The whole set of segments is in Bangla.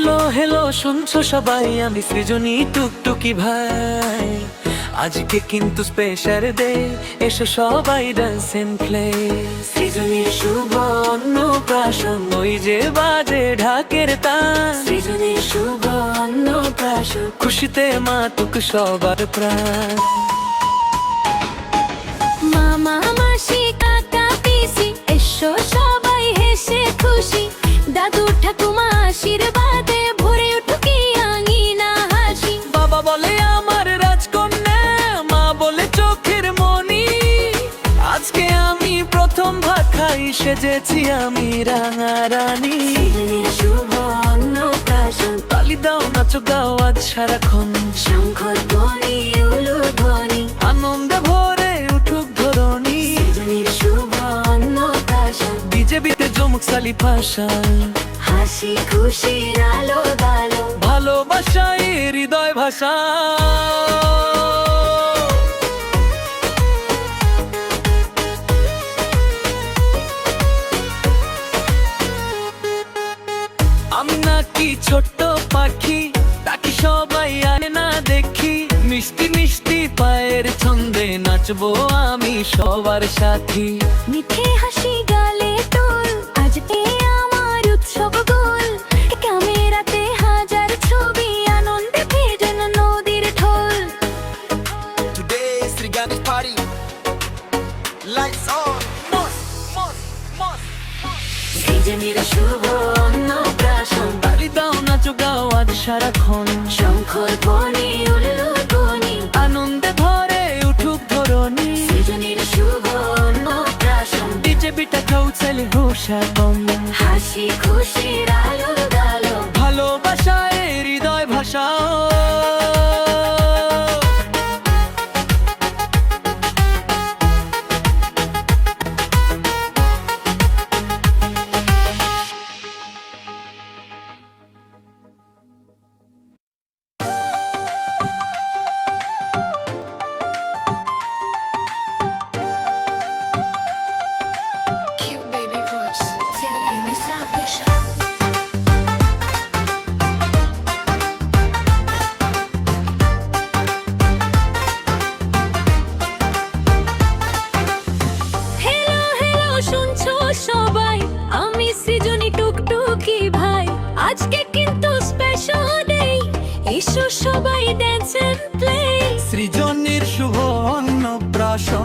हेलो हेलो শুনছো সবাই, আমি সৃজনী টুকটুকি ভাই। আজকে কিন্তু স্পেশাল ডে, এসো সবাই ডান্স এন্ড প্লে। সৃজনীর শুভ অন্নপ্রাশন, ওই যে বাজে ঢাকের তান। সৃজনীর শুভ অন্নপ্রাশন, খুশিতে মাতুক সবার প্রাণ। মামা মাসি কাকা পিসি এসো সবাই হেসে খুশি, দাদু ঠাকুমা আশীর্বাদে ভরে উঠুক এই আঙিনা হাসি। বাবা বলে আমার রাজকন্যা, মা বলে চোখের মনি। আজকে আমি প্রথম ভাত খাই, সেজেছি আমি রাঙা রানী। সৃজনীর শুভ অন্নপ্রাশন, তালি দাও নাচো গাও আজ সারাক্ষণ। শঙ্খ ধ্বনি উলুধ্বনি, আনন্দে ভরে উঠুক ধরণী। সৃজনীর শুভ অন্নপ্রাশন, বিজেপিতে জমুক সালি পাশান। হাসি খুশির আলো দালো, ভালোবাসায় হৃদয় ভাষা। আমি নাকি ছোট্ট পাখি, ডাকি সবাই আনে না দেখি। মিষ্টি মিষ্টি পায়ের ছন্দে নাচবো আমি সবার সাথী। মিঠে হাসি গালে টোল, আজ পেয়ে আমার উৎসব গোল। ক্যামেরাতে হাজার ছবি, আনন্দে ভেজন নদীর ঢোল। Today is Sri Ganesh party. Lights on. সৃজনীর শুভ অন্নপ্রাশন, তালি দাও নাচো গাও আজ সারাক্ষণ। শঙ্খ ধ্বনি উলুধ্বনি, আনন্দে ভরে উঠুক ধরণী। সৃজনীর শুভ অন্নপ্রাশন, বিজেপিটা কৌশলে হুশাকম। হাসি খুশির আলো দালো, ভালোবাসায় হৃদয় ভাষা। হেলো হেলো শুনছো সবাই, আমি সৃজনী টুকটুকি ভাই। আজকে কিন্তু স্পেশাল ডে, এসো সবাই ড্যান্স এন্ড প্লে। সৃজনীর শুভ অন্নপ্রাশন,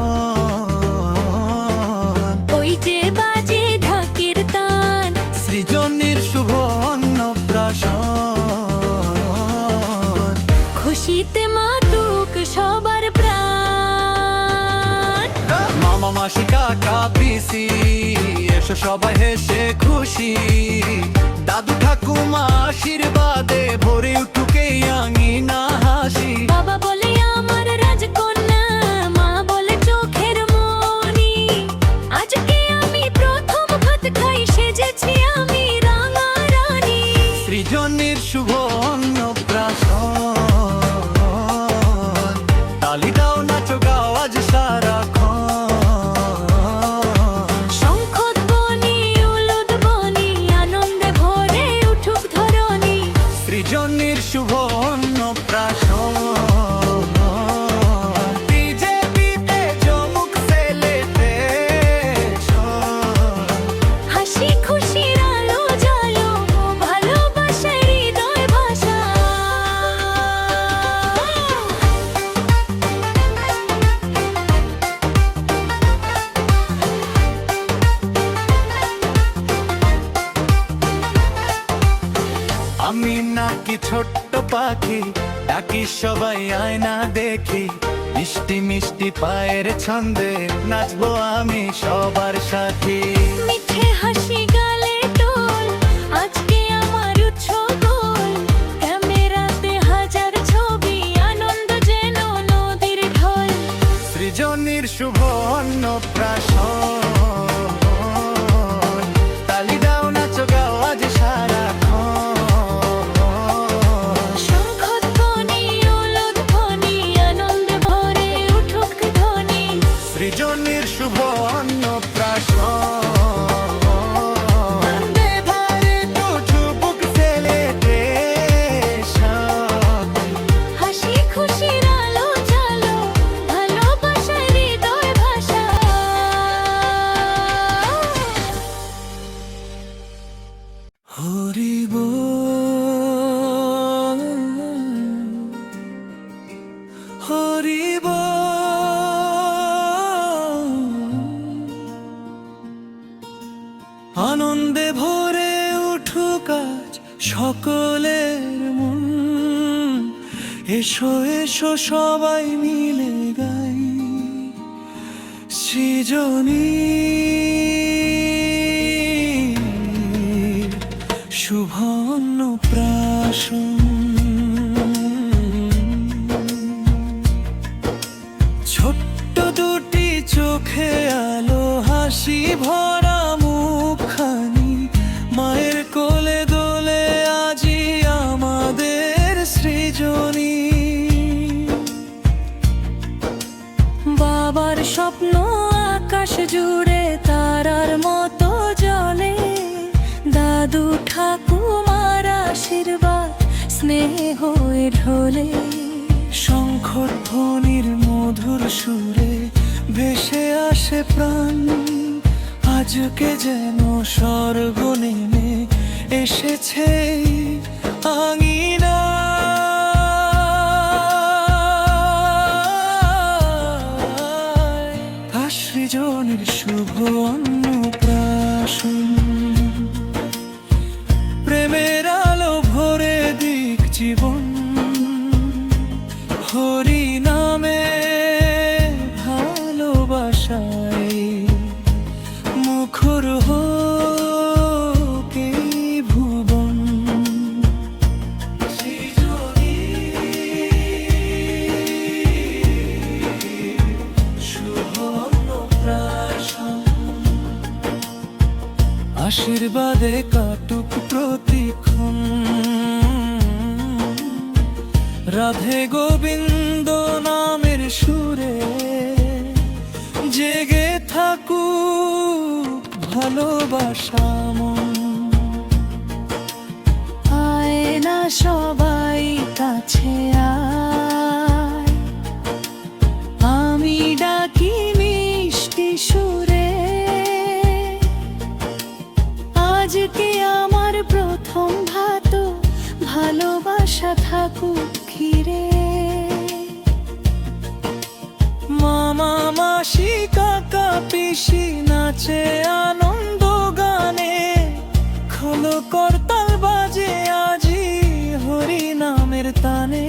ওই যে বাজে ঢাকের তান। সৃজনীর শুভ অন্নপ্রাশন, খুশিতে মাতুক সবার প্রাণ। মামা মাসি কাকা পিসি এসো সবাই হেসে খুশি। দাদু ঠাকুমা আশীর্বাদে ভরে উঠুক এই আঙিনা হাসি। বাবা বলে আমার রাজকন্যা, মা বলে চোখের মনি। আজকে আমি প্রথম ভাত খাই, সেজেছি আমি রাঙা রানী। সৃজনীর শুভ অন্নপ্রাশন, তালি দাও নাচো গাও আজ সারাক্ষণ। শঙ্খ ধ্বনি উলুধ্বনি, আনন্দে ভরে উঠুক ধরণী। সৃজনীর শুভ অন্নপ্রাশন, বিজেপিতে জমুক সেলিব্রেশন। হাসি খুশির আলো জ্বালো, ভালোবাসার হৃদয় ভাষা। আমি নাকি ছোট্ট পাখি, ডাকি সবাই আয়না দেখি। মিষ্টি মিষ্টি পায়ের ছন্দে নাচবো আমি সবার সাথী। মিঠে হাসি গালে টোল, আজকে আমার উৎসব গোল। ক্যামেরাতে হাজার ছবি, আনন্দ যেন নদীর ঢোল। সৃজনীর শুভ অন্নপ্রাশন, তালি দাও নাচো গাও আজ সারাক্ষণ। শঙ্খ ধ্বনি উলুধ্বনি, আনন্দে ভরে উঠুক ধ্বনি। সৃজনীর শুভ অন্নপ্রাশন, আনন্দে ভরে উঠুক আজ সকলের মন, এসো এসো সবাই মিলে গাই সৃজনী শুভ অন্নপ্রাশন। ছোট্ট দুটি চোখে আলো হাসি ভরা মুখখানি, মায়ের কোলে দোলে আজি আমাদের সৃজনী। বাবার স্বপ্ন আকাশ জুড়ে তারার মতো জ্বলে, দাদু ঠাকুমার আশীর্বাদ স্নেহ হয়ে ঢলে। শঙ্খধ্বনির মধুর সুরে ভেসে আসে প্রাণ, আজকে যেন স্বর্গ নেমে এসেছে আঙিনা। সৃজনের শুভ অন্নপ্রাশন, প্রেমের আলো ভরে দিক জীবন, হরি নামে ভালোবাসায় মুখর হোক এই ভুবন। শুভ অন্নপ্রাশন, আশীর্বাদে কাটুক প্রতিক্ষণ, রাধে গোবিন্দ নামের সুরে জেগে থাকুক ভালোবাসা মন। আয় না সবাই কাছে আয়, আমি ডাকি মিষ্টি সুরে, আজকে আমার প্রথম ভাত, ভালোবাসা থাকুক ঘিরে। মামা মাসি কাকা পিসি নাচে আনন্দ গানে, খোলো করতাল বাজে আজি হরি নামের তানে।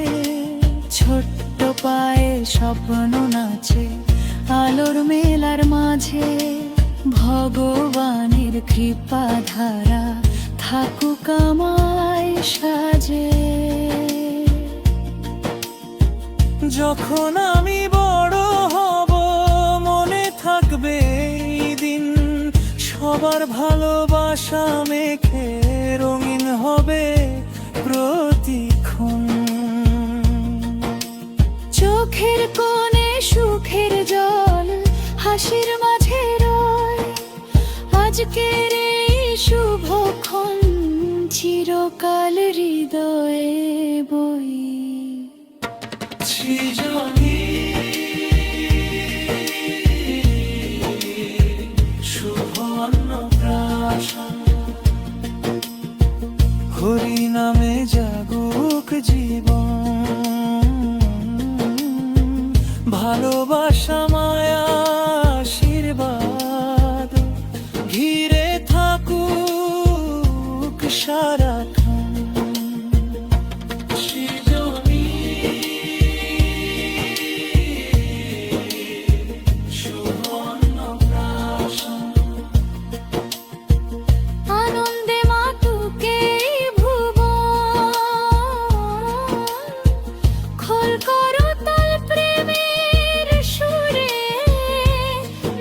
ছোট্ট পায়ে স্বপ্ন নাচে আলোর মেলার মাঝে, ভগবানের কৃপা ধারা থাকুক আমায় সাজে। যখন আমি বড় হব মনে থাকবে এই দিন, সবার ভালোবাসা মেখে রঙিন হবে প্রতিক্ষণ। চোখের কোণে সুখের জল হাসির মাঝে রয়, আজকের এই শুভক্ষণ চিরকাল হৃদয়ে বই। সৃজনী শুভ অন্নপ্রাশন, হরি নামে জাগুক জীবন, ভালোবাসা মায়া আশীর্বাদ ঘিরে থাকুক সারাক্ষণ। সৃজনী শুভ অন্নপ্রাশন, আনন্দে মাতুকে ভুবন, খোল করো তাল প্রেমের সুরে,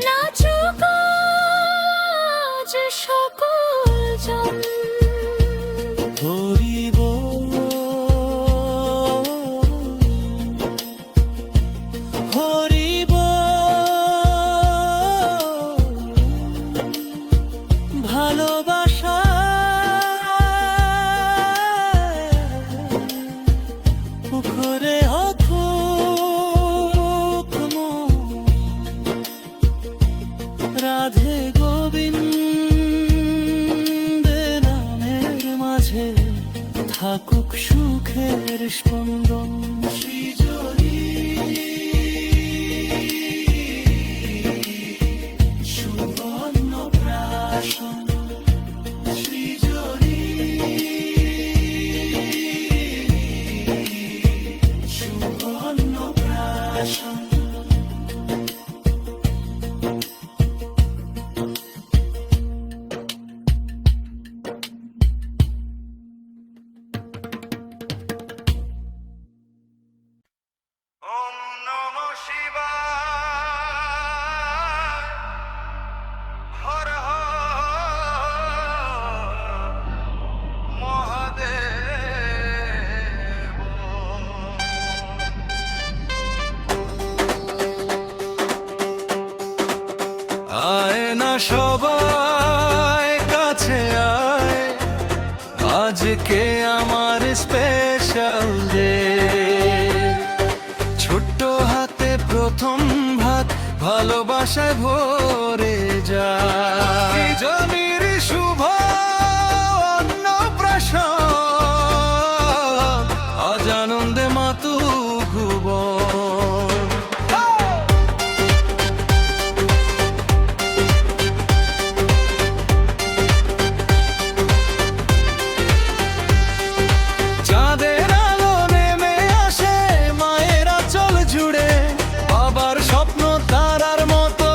নাচুক আজ সকল জন। হরি বল হরি বল, ভালোবাসা পুকুরে হকুক রাধে গোবিন্দ নামের মাঝে থাকুক সুখের স্পন্দন। সৃজনী শুভ অন্নপ্রাশন। আয় না সবাই কাছে আয়, আজকে আমার স্পেশাল ডে। ছোট্ট হাতে প্রথম ভাত ভালোবাসায় ভরে যায়। সৃজনীর শুভ অন্নপ্রাশন, আজ আনন্দে মাতু ভুবন। চাঁদের আলো নেমে আসে মায়ের আঁচল জুড়ে, বাবার স্বপ্ন তারার মতো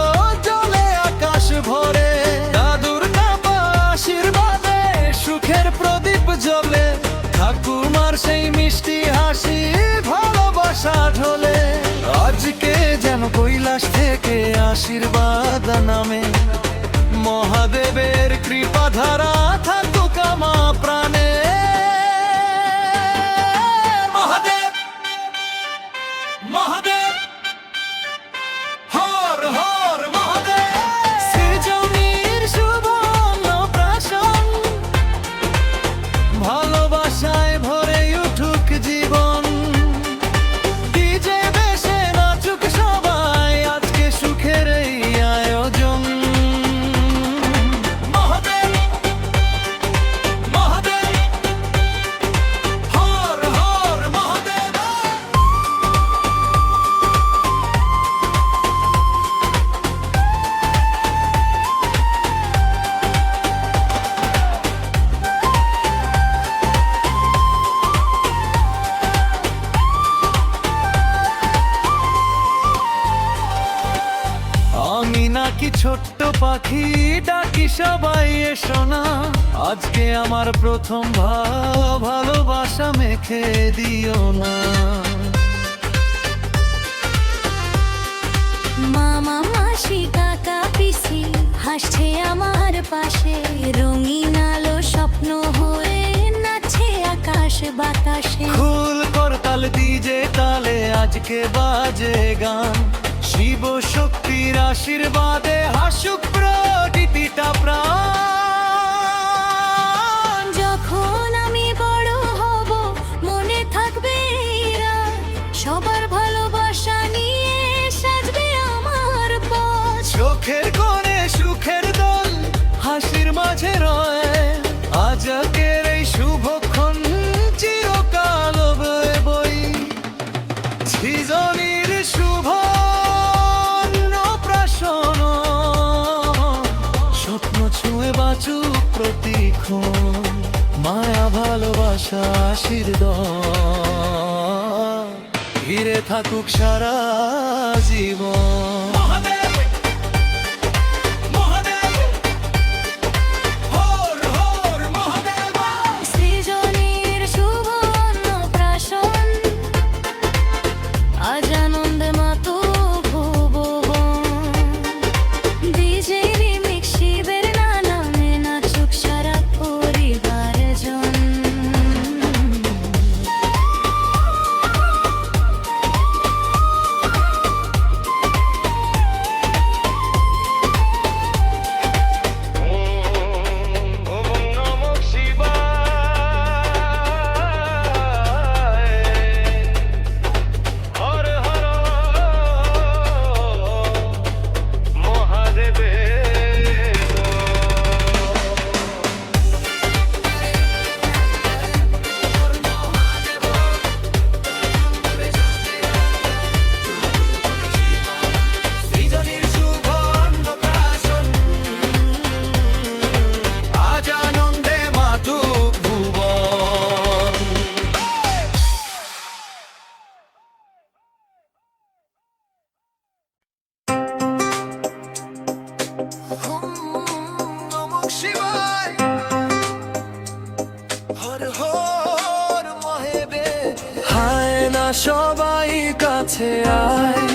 জ্বলে আকাশ ভরে। দাদুর কাপা আশীর্বাদে সুখের প্রদীপ জ্বলে, ঠাকুমার সেই মিষ্টি হাসি ভালোবাসা ঢলে। আজকে যেন কৈলাস থেকে আশীর্বাদ নামে, মহাদেবের কৃপা ধারা থাকুক আমা প্রাণে। মহাদেব মহাদেব হর হর মহাদেব। সৃজনীর শুভ অন্নপ্রাশন, ভালোবাসায় ভরে উঠুক জীবন। ডিজে বেশে নাচুক সবাই, আজকে সুখের এই আয়োজন। মহাদেব মহাদেব হর হর মহাদেব। আমি নাকি ছোট্ট পাখি, ডাকি সবাই এসো না। আজকে আমার প্রথম ভালোবাসা মেখে দিও না। মামা মাসি কাকা পিসি হাসছে আমার পাশে, রঙিন আলো স্বপ্ন হয়ে নাচে আকাশ বাতাসে। ফুল করতাল ডিজে তালে আজকে বাজে গান, শিব শক্তির আশীর্বাদে হাসুক প্রকৃতিটা প্রাণ। যখন আমি বড় হব মনে থাকবে এই রাত, সবার ভালোবাসা নিয়ে সাজবে আমার পথ। চোখের কোণে সুখের দল হাসির মাঝে রয়, আজকের এই শুভক্ষণ চিরকাল বই। সৃজনীর শুভ অন্নপ্রাশন, স্বপ্ন ছুঁয়ে বাঁচুক প্রতিক্ষণ। মায়া ভালোবাসা আশীর্বাদ ঘিরে থাকুক সারা জীবন। মহাদেব মহাদেব হর হর মহাদেব। সৃজনীর শুভ অন্নপ্রাশন, আজ আনন্দে মাতুক ভুবন। ডিজে রিমিক্স শিবের নামে নাচুক সারা পরিবারজন। সবাই কাছে আয়,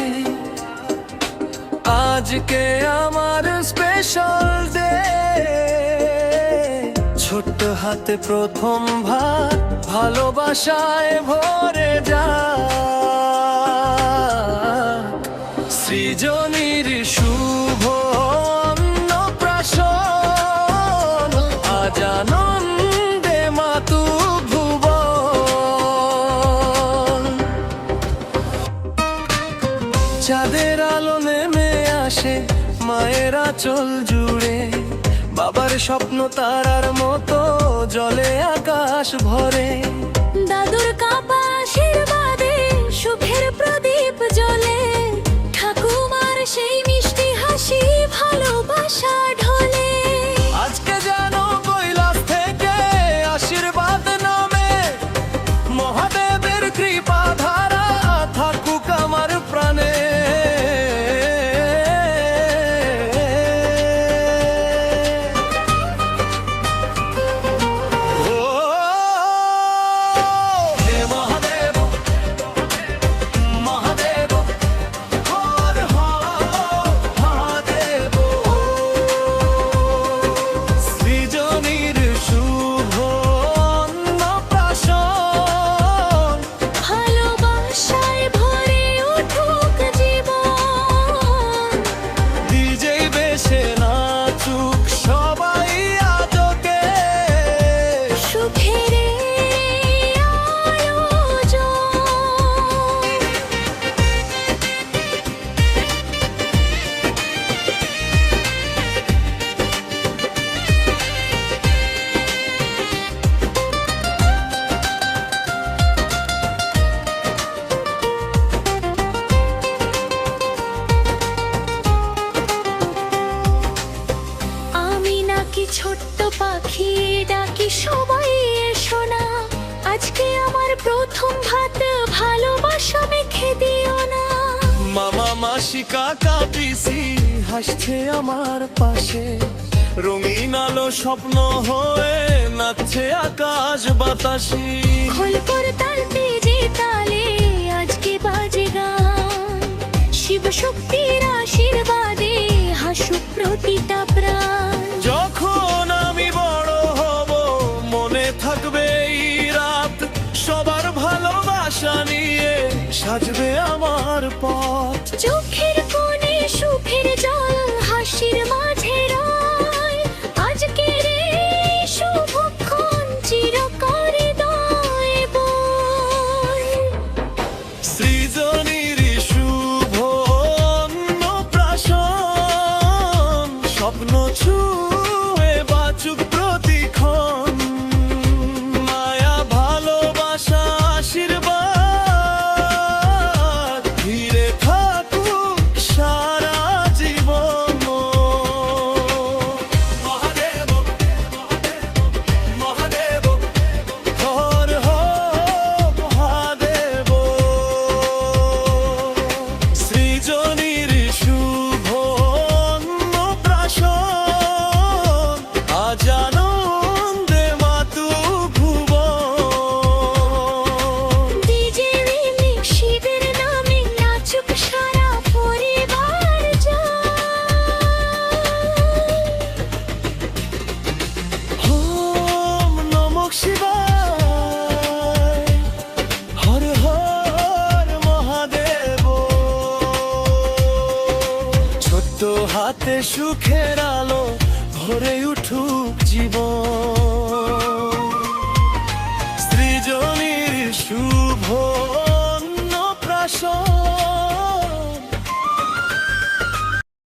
আজকে আমার স্পেশাল ডে। ছোট্ট হাতে প্রথম ভাত ভালোবাসায় ভরে যায়। সৃজনীর শুভ অঞ্চল জুড়ে। বাবার স্বপ্ন তারার মতো জলে আকাশ ভরে। দাদুর কাপা আশীর্বাদে সুখের প্রদীপ জ্বলে। ঠাকুমার সেই মিষ্টি হাসি ভালোবাসা ঢলে। আজকে যেন কৈলাস থেকে আশীর্বাদ নামে, মহাদেবের কৃপা ধারা থাকুক আমার প্রাণে। ও হে মহাদেব, মহাদেব, হর হর মহাদেব। সৃজনীর শুভ অন্নপ্রাশন, ভালোবাসায় ভরে উঠুক জীবন। নিজেই বেশে নাচুক সবাই আজকে। সুখের এই আয়োজন। আমি নাকি ছোট্ট পাখি, ডাকি সবাই এসো না। আজকে আমার প্রথম ভাত ভালোবাসা মেখে দিও না। মামা মাসি কাকা পিসি হাসছে আমার পাশে। রঙিন আলো স্বপ্ন হয়ে নাচছে আকাশ বাতাসে। খোল করতালতে যে তালে আজকে বাজে গান। শিব শক্তির আশীর্বাদে হাসুক প্রতিটা প্রাণ। যখন আমি বড় হব মনে থাকবে এই রাত। সবার ভালোবাসা নিয়ে সাজবে আমার পথ। চোখের কোণে সুখের জল, হাসির মাঝে রয়। আজকের এই শুভক্ষণ চিরকাল হৃদয়ে বয়। সৃজনীর শুভ অন্নপ্রাশন, স্বপ্ন ছুঁয়ে বাঁচুক প্রতিক্ষণ। মায়া ভালোবাসা আশীর্বাদ ঘিরে থাকুক সারা জীবন। মহাদেব, মহাদেব, হর হর মহাদেব। সৃজনীর শুভ অন্নপ্রাশন, আজ আনন্দে মাতুক ভুবন। ডিজে রিমিক্স শিবের নামে নাচুক সারা পরিবার যায়। ওম নমঃ শিবায়, হর হর মহাদেব। ছোট্ট হাতে সুখের আলো ভরে উঠুক জীবন। সৃজনীর